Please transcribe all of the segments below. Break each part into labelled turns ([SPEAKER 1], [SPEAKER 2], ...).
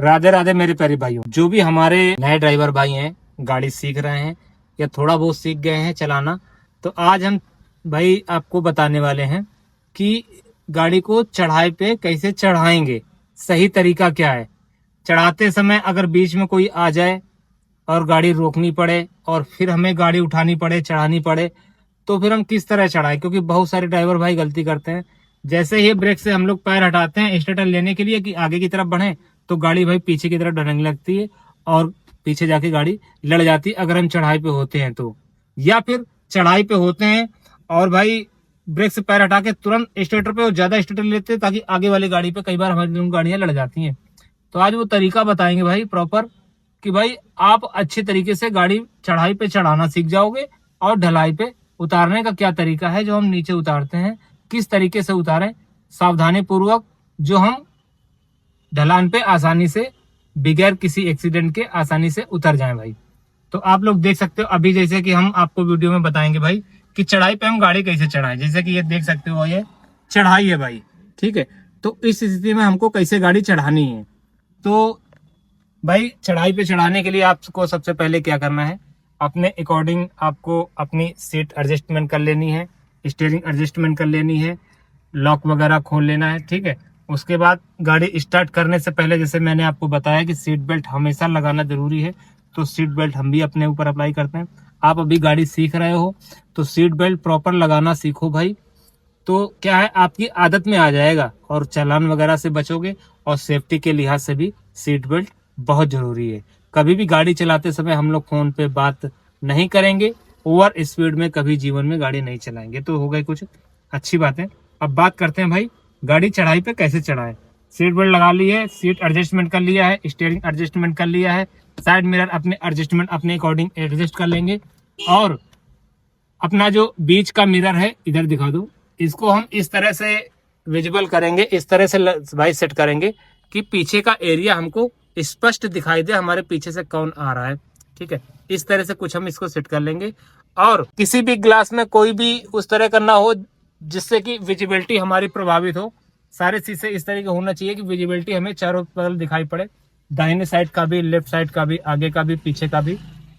[SPEAKER 1] राधे राधे मेरे प्यारे भाइयों, जो भी हमारे नए ड्राइवर भाई हैं, गाड़ी सीख रहे हैं या थोड़ा बहुत सीख गए हैं चलाना, तो आज हम भाई आपको बताने वाले हैं कि गाड़ी को चढ़ाई पे कैसे चढ़ाएंगे, सही तरीका क्या है। चढ़ाते समय अगर बीच में कोई आ जाए और गाड़ी रोकनी पड़े और फिर हमें गाड़ी उठानी पड़े, चढ़ानी पड़े, तो फिर हम किस तरह चढ़ाएं। क्योंकि बहुत सारे ड्राइवर भाई गलती करते हैं, जैसे ही ब्रेक से हम लोग पैर हटाते हैं स्टेटर लेने के लिए कि आगे की तरफ बढ़े, तो गाड़ी भाई पीछे की तरफ ढलने लगती है और पीछे जाके गाड़ी लड़ जाती है अगर हम चढ़ाई पे होते हैं तो। या फिर चढ़ाई पे होते हैं और भाई ब्रेक से पैर हटा के तुरंत स्टेटर पे ज्यादा स्टेटर लेते हैं ताकि आगे वाली गाड़ी पे कई बार हमारी गाड़ियां लड़ जाती हैं। तो आज वो तरीका बताएंगे भाई प्रॉपर कि भाई आप अच्छे तरीके से गाड़ी चढ़ाई पे चढ़ाना सीख जाओगे और ढलाई पे उतारने का क्या तरीका है, जो हम नीचे उतारते हैं किस तरीके से उतारें सावधानी पूर्वक, जो हम ढलान पे आसानी से बगैर किसी एक्सीडेंट के आसानी से उतर जाएं भाई। तो आप लोग देख सकते हो अभी, जैसे कि हम आपको वीडियो में बताएंगे भाई कि चढ़ाई पे हम गाड़ी कैसे चढ़ाएं। जैसे कि ये देख सकते हो ये चढ़ाई है भाई, ठीक है। तो इस स्थिति में हमको कैसे गाड़ी चढ़ानी है, तो भाई चढ़ाई पे चढ़ाने के लिए आपको सबसे पहले क्या करना है, अपने अकॉर्डिंग आपको अपनी सीट एडजस्टमेंट कर लेनी है, स्टीयरिंग एडजस्टमेंट कर लेनी है, लॉक वगैरह खोल लेना है, ठीक है। उसके बाद गाड़ी स्टार्ट करने से पहले जैसे मैंने आपको बताया कि सीट बेल्ट हमेशा लगाना जरूरी है, तो सीट बेल्ट हम भी अपने ऊपर अप्लाई करते हैं। आप अभी गाड़ी सीख रहे हो तो सीट बेल्ट प्रॉपर लगाना सीखो भाई, तो क्या है आपकी आदत में आ जाएगा और चालान वगैरह से बचोगे। और सेफ्टी के लिहाज से भी सीट बेल्ट बहुत जरूरी है। कभी भी गाड़ी चलाते समय हम लोग फोन पे बात नहीं करेंगे, ओवर स्पीड में कभी जीवन में गाड़ी नहीं चलाएंगे। तो हो गई कुछ अच्छी बातें। अब बात करते हैं भाई गाड़ी चढ़ाई पे कैसे चढ़ाए। सीट बेल्ट लगा ली है, सीट एडजस्टमेंट कर लिया है, स्टीयरिंग एडजस्टमेंट कर लिया है, साइड मिरर अपने एडजस्टमेंट अपने अकॉर्डिंग एडजस्ट कर लेंगे। और अपना जो बीच का मिरर है इधर दिखा दो, इसको हम इस तरह से विजिबल करेंगे, इस तरह से भाई सेट करेंगे कि पीछे का एरिया हमको स्पष्ट दिखाई दे, हमारे पीछे से कौन आ रहा है, ठीक है। इस तरह से कुछ हम इसको सेट कर लेंगे। और किसी भी ग्लास में कोई भी उस तरह करना हो जिससे कि विजिबिलिटी हमारी प्रभावित हो। सारे शीशे इस तरह के होना चाहिए कि विजिबिलिटी हमें चारों बगल दिखाई पड़े, दाहिने साइड का भी, लेफ्ट साइड का भी, आगे का भी, पीछे का भी,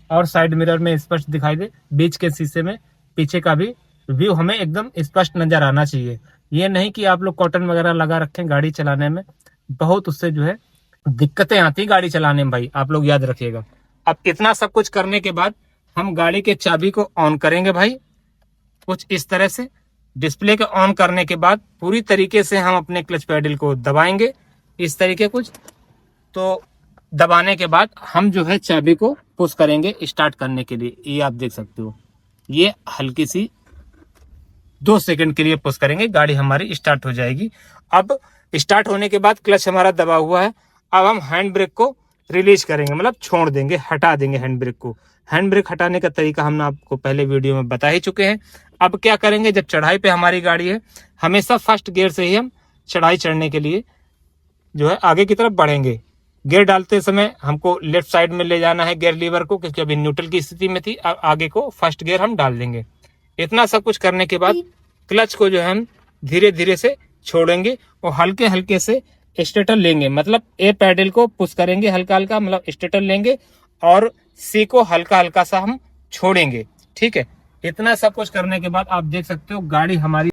[SPEAKER 1] और साइड मिरर में स्पष्ट दिखाई दे। बीच के शीशे में पीछे का भी व्यू हमें एकदम स्पष्ट नजर आना चाहिए। ये नहीं कि आप लोग कॉटन वगैरह लगा रखें गाड़ी चलाने में, बहुत उससे जो है दिक्कतें आती गाड़ी चलाने में भाई, आप लोग याद रखिएगा। अब इतना सब कुछ करने के बाद हम गाड़ी के चाबी को ऑन करेंगे भाई, कुछ इस तरह से। डिस्प्ले के ऑन करने के बाद पूरी तरीके से हम अपने क्लच पैडल को दबाएंगे इस तरीके कुछ। तो दबाने के बाद हम जो है चाबी को पुश करेंगे स्टार्ट करने के लिए। ये आप देख सकते हो, ये हल्की सी 2 सेकंड के लिए पुश करेंगे, गाड़ी हमारी स्टार्ट हो जाएगी। अब स्टार्ट होने के बाद क्लच हमारा दबा हुआ है, अब हम हैंड ब्रेक को रिलीज करेंगे, मतलब छोड़ देंगे, हटा देंगे हैंड ब्रेक को। हैंड ब्रेक हटाने का तरीका हमने आपको पहले वीडियो में बता ही चुके हैं। अब क्या करेंगे, जब चढ़ाई पे हमारी गाड़ी है, हमेशा फर्स्ट गियर से ही हम चढ़ाई चढ़ने के लिए जो है आगे की तरफ बढ़ेंगे। गियर डालते समय हमको लेफ्ट साइड में ले जाना है गियर लीवर को, क्योंकि अभी न्यूट्रल की स्थिति में थी। आगे को फर्स्ट गियर हम डाल देंगे। इतना सब कुछ करने के बाद क्लच को जो है हम धीरे धीरे से छोड़ेंगे और हल्के हल्के से स्टेटर लेंगे, मतलब ए पैडल को पुश करेंगे हल्का हल्का, मतलब स्टेटर लेंगे, और सी को हल्का हल्का सा हम छोड़ेंगे, ठीक है। इतना सब कुछ करने के बाद आप देख सकते हो गाड़ी हमारी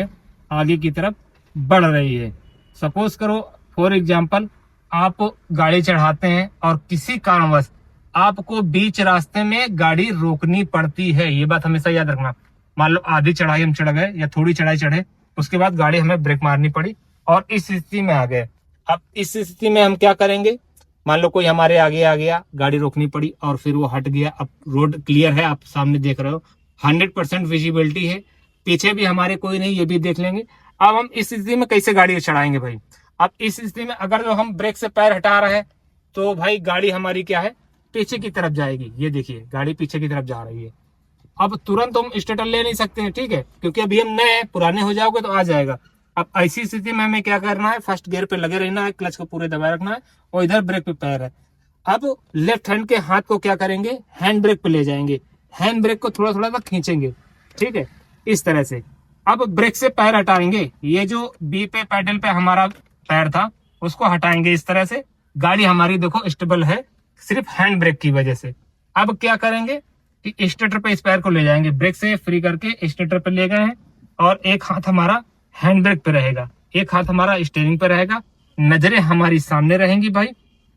[SPEAKER 1] आगे की तरफ बढ़ रही है। सपोज करो फॉर एग्जांपल आप गाड़ी चढ़ाते हैं और किसी कारणवश आपको बीच रास्ते में गाड़ी रोकनी पड़ती है, ये बात हमेशा याद रखना। मान लो आधी चढ़ाई हम चढ़ गए या थोड़ी चढ़ाई चढ़े, उसके बाद गाड़ी हमें ब्रेक मारनी पड़ी और इस स्थिति में आ गए। अब इस स्थिति में हम क्या करेंगे, मान लो कोई हमारे आगे आ गया, गाड़ी रोकनी पड़ी और फिर वो हट गया। अब रोड क्लियर है, आप सामने देख रहे हो, 100% विजिबिलिटी है, पीछे भी हमारे कोई नहीं, ये भी देख लेंगे। अब हम इस स्थिति में कैसे गाड़ी चढ़ाएंगे भाई। अब इस स्थिति में अगर जो हम ब्रेक से पैर हटा रहे हैं तो भाई गाड़ी हमारी क्या है, पीछे की तरफ जाएगी। ये देखिए गाड़ी पीछे की तरफ जा रही है। अब तुरंत हम स्टेटर ले नहीं सकते हैं, ठीक है, क्योंकि अभी हम नए हैं, पुराने हो जाओगे तो आ जाएगा। अब ऐसी स्थिति में हमें क्या करना है, फर्स्ट गियर पे लगे रहना है, क्लच को पूरे दबाए रखना है और इधर ब्रेक पे पैर है। अब लेफ्ट हैंड के हाथ को क्या करेंगे, हैंड ब्रेक पे ले जाएंगे, हैंड ब्रेक को थोड़ा थोड़ा सा खींचेंगे, ठीक है, इस तरह से। अब ब्रेक से पैर हटाएंगे, ये जो बी पे पैडल पे हमारा पैर था उसको हटाएंगे इस तरह से, गाड़ी हमारी देखो स्टेबल है सिर्फ हैंड ब्रेक की वजह से। अब क्या करेंगे कि स्टेटर पे इस पैर को ले जाएंगे, ब्रेक से फ्री करके स्टेटर पे ले गए हैं और एक हाथ हमारा हैंड ब्रेक पे रहेगा, एक हाथ हमारा स्टीयरिंग पे रहेगा, नजरें हमारी सामने रहेंगी भाई।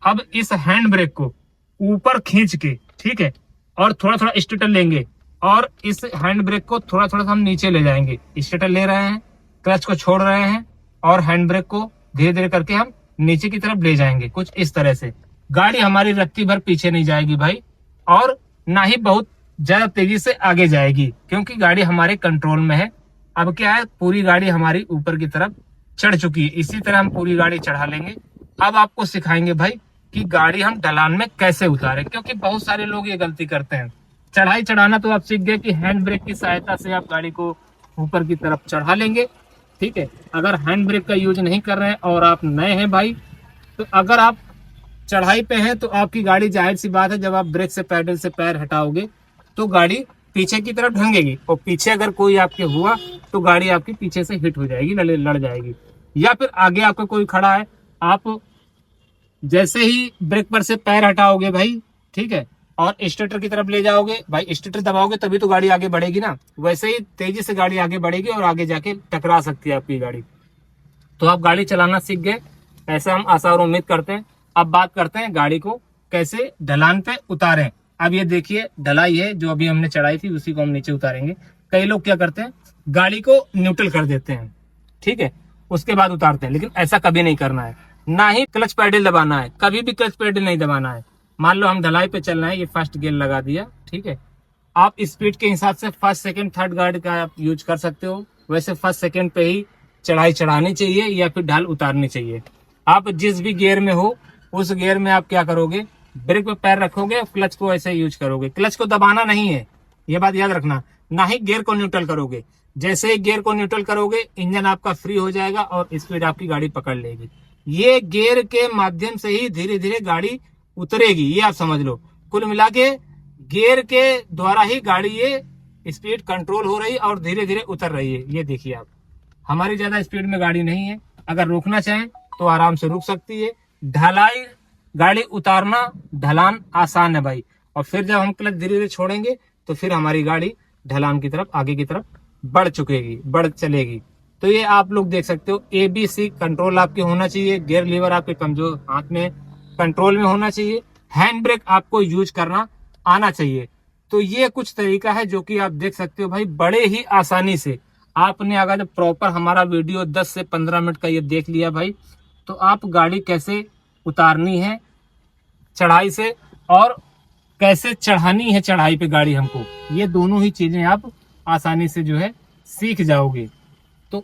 [SPEAKER 1] अब इस हैंड ब्रेक को ऊपर खींच के, ठीक है, और थोड़ा थोड़ा स्टेटर लेंगे और इस हैंड ब्रेक को थोड़ा थोड़ा हम नीचे ले जाएंगे। स्टेटर ले रहे हैं, क्लच को छोड़ रहे हैं और हैंड ब्रेक को धीरे धीरे करके हम नीचे की तरफ ले जाएंगे, कुछ इस तरह से। गाड़ी हमारी रत्ती भर पीछे नहीं जाएगी भाई, और ना ही बहुत ज्यादा तेजी से आगे जाएगी, क्योंकि गाड़ी हमारे कंट्रोल में है। अब क्या है, पूरी गाड़ी हमारी ऊपर की तरफ चढ़ चुकी है, इसी तरह हम पूरी गाड़ी चढ़ा लेंगे। अब आपको सिखाएंगे भाई कि गाड़ी हम ढलान में कैसे उतारे, क्योंकि बहुत सारे लोग ये गलती करते हैं। चढ़ाई चढ़ाना तो आप सीख गए कि हैंड ब्रेक की सहायता से आप गाड़ी को ऊपर की तरफ चढ़ा लेंगे, ठीक है। अगर हैंड ब्रेक का यूज नहीं कर रहे हैं और आप नए हैं भाई, तो अगर आप चढ़ाई पे हैं तो आपकी गाड़ी, जाहिर सी बात है, जब आप ब्रेक से पैडल से पैर हटाओगे तो गाड़ी पीछे की तरफ ढंगेगी, और पीछे अगर कोई आपके हुआ तो गाड़ी आपकी पीछे से हिट हो जाएगी, लड़ जाएगी। या फिर आगे आपका कोई खड़ा है, आप जैसे ही ब्रेक पर से पैर हटाओगे भाई, ठीक है, और स्टेटर की तरफ ले जाओगे भाई, स्टेटर दबाओगे तभी तो गाड़ी आगे बढ़ेगी ना, वैसे ही तेजी से गाड़ी आगे बढ़ेगी और आगे जाके टकरा सकती है आपकी गाड़ी। तो आप गाड़ी चलाना सीख गए, ऐसे हम आशा और उम्मीद करते हैं। अब बात करते हैं गाड़ी को कैसे ढलान पे उतारें। अब ये देखिए ढलाई है, जो अभी हमने चढ़ाई थी उसी को हम नीचे उतारेंगे। कई लोग क्या करते हैं, गाड़ी को न्यूट्रल कर देते हैं, ठीक है, उसके बाद उतारते हैं, लेकिन ऐसा कभी नहीं करना है। ना ही क्लच पैडल दबाना है, कभी भी क्लच पैडल नहीं दबाना है। मान लो हम ढलाई पे चल रहे हैं, ये फर्स्ट गियर लगा दिया, ठीक है, आप स्पीड के हिसाब से फर्स्ट सेकंड थर्ड गार्ड का आप यूज कर सकते हो। वैसे फर्स्ट सेकंड पे ही चढ़ाई चढ़ानी चाहिए या फिर ढाल उतारनी चाहिए। आप जिस भी गियर में हो उस गियर में आप क्या करोगे, ब्रेक पे पैर रखोगे, क्लच को ऐसे यूज करोगे। क्लच को दबाना नहीं है, ये बात याद रखना। ना ही गियर को न्यूट्रल करोगे। जैसे ही गियर को न्यूट्रल करोगे, इंजन आपका फ्री हो जाएगा और स्पीड आपकी गाड़ी पकड़ लेगी। ये गियर के माध्यम से ही धीरे धीरे गाड़ी उतरेगी, ये आप समझ लो। कुल मिला के गियर के द्वारा ही गाड़ी ये स्पीड कंट्रोल हो रही और धीरे धीरे उतर रही है। ये देखिए आप, हमारी ज्यादा स्पीड में गाड़ी नहीं है, अगर रोकना चाहें तो आराम से रुक सकती है। ढलाई गाड़ी उतारना, ढलान आसान है भाई, और फिर जब हम क्लच धीरे धीरे छोड़ेंगे तो फिर हमारी गाड़ी ढलान की तरफ, आगे की तरफ बढ़ चलेगी। तो ये आप लोग देख सकते हो, ABC कंट्रोल आपके होना चाहिए, गियर लीवर आपके कमजोर हाथ में कंट्रोल में होना चाहिए, हैंड ब्रेक आपको यूज करना आना चाहिए। तो ये कुछ तरीका है जो कि आप देख सकते हो भाई, बड़े ही आसानी से। आपने अगर प्रॉपर हमारा वीडियो 10 से 15 मिनट का ये देख लिया भाई, तो आप गाड़ी कैसे उतारनी है चढ़ाई से और कैसे चढ़ानी है चढ़ाई पे गाड़ी हमको, ये दोनों ही चीजें आप आसानी से जो है सीख जाओगे। तो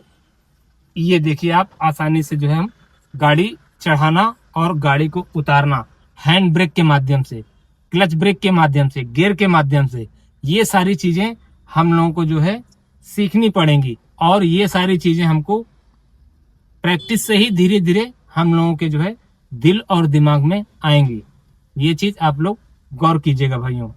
[SPEAKER 1] ये देखिए आप, आसानी से जो है हम गाड़ी चढ़ाना और गाड़ी को उतारना हैंड ब्रेक के माध्यम से, क्लच ब्रेक के माध्यम से, गियर के माध्यम से, ये सारी चीजें हम लोगों को जो है सीखनी पड़ेंगी। और ये सारी चीजें हमको प्रैक्टिस से ही धीरे धीरे हम लोगों के जो है दिल और दिमाग में आएंगी। ये चीज आप लोग गौर कीजिएगा भाइयों।